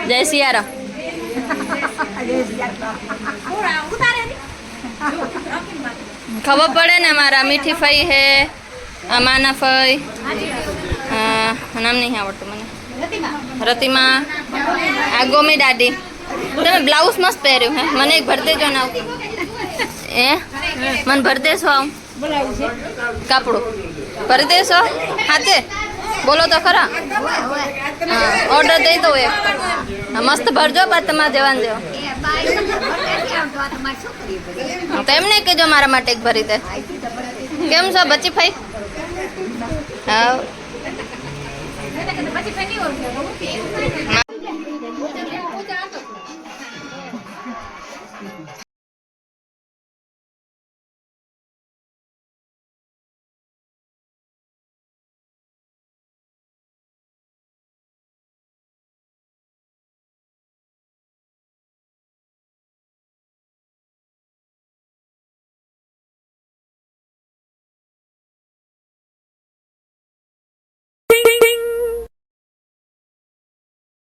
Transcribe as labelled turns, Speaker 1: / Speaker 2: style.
Speaker 1: જય સિયારામ. ખબર પડે ને મારા મીઠી ફઈ હે, માના ફઈ, નામ નહીં આવડતું મને, રતિમા, આ ગોમી દાદી. તમે બ્લાઉઝ મસ્ત પહેર્યું હે, મને એક ભર દેજો ને આવું. મને ભર દેશો આવું કાપડું ભરી દેશો હાથે? બોલો તો ખરા. ઓર્ડર દઈ દો એક. મસ્ત ભરજો બાદ તમારે જવાનું દેવો. તો એમ નહીં કહેજો મારા માટે એક ભરી દે. કેમ છો બચી ફઈ? હા